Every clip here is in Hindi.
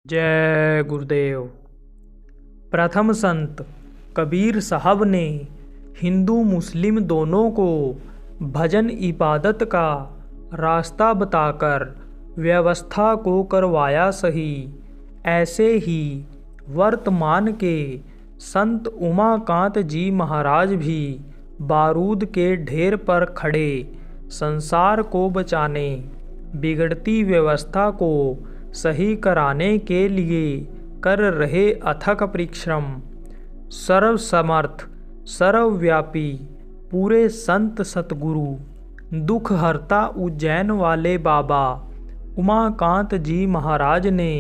जय गुरुदेव। प्रथम संत कबीर साहब ने हिंदू मुस्लिम दोनों को भजन इबादत का रास्ता बताकर व्यवस्था को करवाया सही। ऐसे ही वर्तमान के संत उमाकांत जी महाराज भी बारूद के ढेर पर खड़े संसार को बचाने, बिगड़ती व्यवस्था को सही कराने के लिए कर रहे अथक परिश्रम। सर्वसमर्थ सर्वव्यापी पूरे संत सतगुरु दुख हरता उज्जैन वाले बाबा उमाकांत जी महाराज ने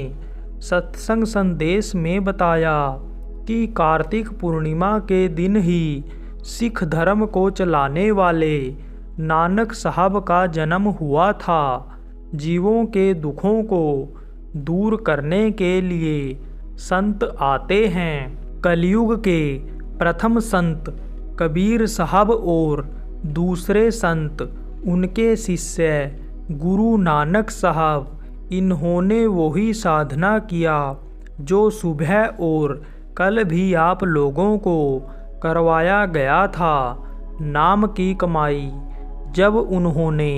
सत्संग संदेश में बताया कि कार्तिक पूर्णिमा के दिन ही सिख धर्म को चलाने वाले नानक साहब का जन्म हुआ था। जीवों के दुखों को दूर करने के लिए संत आते हैं। कलयुग के प्रथम संत कबीर साहब और दूसरे संत उनके शिष्य गुरु नानक साहब, इन्होंने वही साधना किया जो सुबह और कल भी आप लोगों को करवाया गया था, नाम की कमाई। जब उन्होंने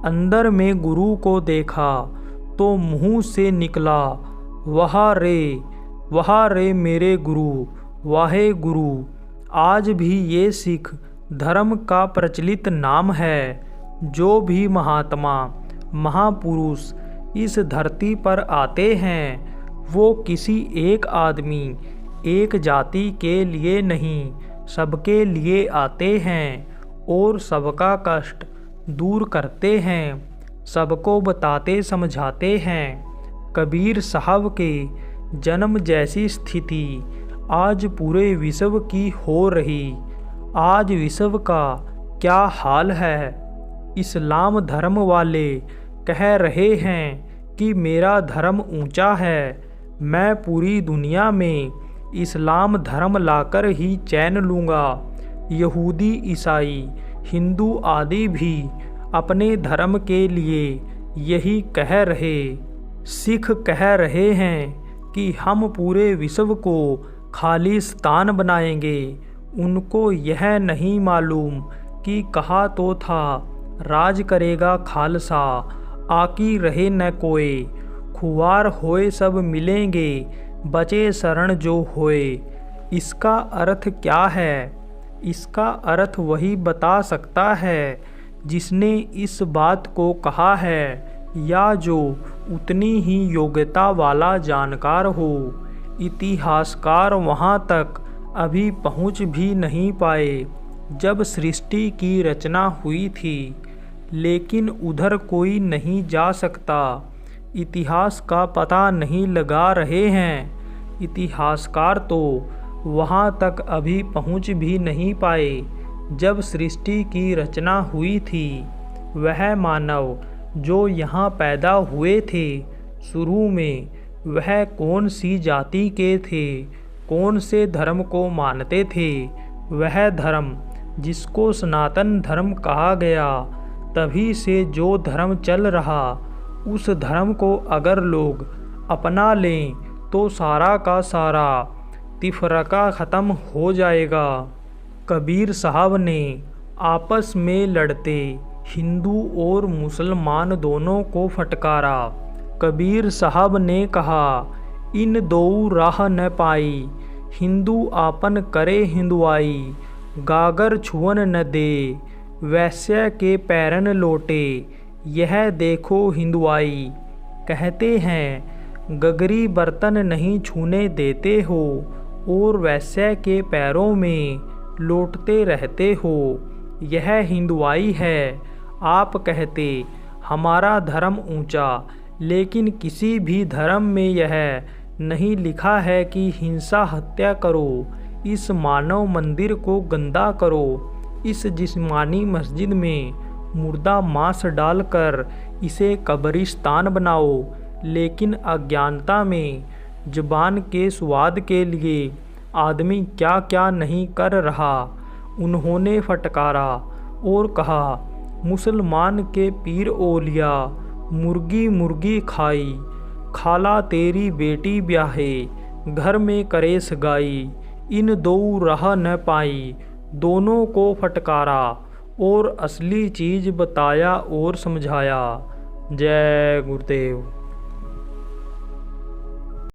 अंदर में गुरु को देखा तो मुंह से निकला, वाह रे मेरे गुरु, वाहे गुरु। आज भी ये सिख धर्म का प्रचलित नाम है। जो भी महात्मा महापुरुष इस धरती पर आते हैं वो किसी एक आदमी एक जाति के लिए नहीं, सबके लिए आते हैं और सबका कष्ट दूर करते हैं, सबको बताते समझाते हैं। कबीर साहब के जन्म जैसी स्थिति आज पूरे विश्व की हो रही। आज विश्व का क्या हाल है। इस्लाम धर्म वाले कह रहे हैं कि मेरा धर्म ऊंचा है, मैं पूरी दुनिया में इस्लाम धर्म लाकर ही चैन लूँगा। यहूदी ईसाई हिंदू आदि भी अपने धर्म के लिए यही कह रहे। सिख कह रहे हैं कि हम पूरे विश्व को खालिस्तान बनाएंगे। उनको यह नहीं मालूम कि कहा तो था राज करेगा खालसा, आकी रहे न कोई। खुआर होए सब मिलेंगे, बचे शरण जो होए। इसका अर्थ क्या है? इसका अर्थ वही बता सकता है जिसने इस बात को कहा है, या जो उतनी ही योग्यता वाला जानकार हो। इतिहासकार वहाँ तक अभी पहुँच भी नहीं पाए जब सृष्टि की रचना हुई थी, लेकिन उधर कोई नहीं जा सकता। इतिहास का पता नहीं लगा रहे हैं। इतिहासकार तो वहाँ तक अभी पहुँच भी नहीं पाए जब सृष्टि की रचना हुई थी। वह मानव जो यहाँ पैदा हुए थे, शुरू में वह कौन सी जाति के थे, कौन से धर्म को मानते थे। वह धर्म जिसको सनातन धर्म कहा गया, तभी से जो धर्म चल रहा, उस धर्म को अगर लोग अपना लें तो सारा का सारा तिफरका ख़त्म हो जाएगा। कबीर साहब ने आपस में लड़ते हिंदू और मुसलमान दोनों को फटकारा। कबीर साहब ने कहा, इन दो राह न पाई, हिंदू आपन करे हिंदुआई। गागर छुअन न दे, वैश्य के पैरन लोटे, यह देखो हिंदुआई। कहते हैं गगरी बर्तन नहीं छूने देते हो और वैश्य के पैरों में लौटते रहते हो, यह हिंदुआई है। आप कहते हमारा धर्म ऊंचा, लेकिन किसी भी धर्म में यह नहीं लिखा है कि हिंसा हत्या करो, इस मानव मंदिर को गंदा करो, इस जिस्मानी मस्जिद में मुर्दा मांस डालकर इसे कब्रिस्तान बनाओ। लेकिन अज्ञानता में ज़ुबान के स्वाद के लिए आदमी क्या क्या नहीं कर रहा। उन्होंने फटकारा और कहा, मुसलमान के पीर ओलिया मुर्गी मुर्गी खाई, खाला तेरी बेटी ब्याहे, घर में करे सगाई, इन दो रह न पाई, दोनों को फटकारा और असली चीज़ बताया और समझाया। जय गुरुदेव।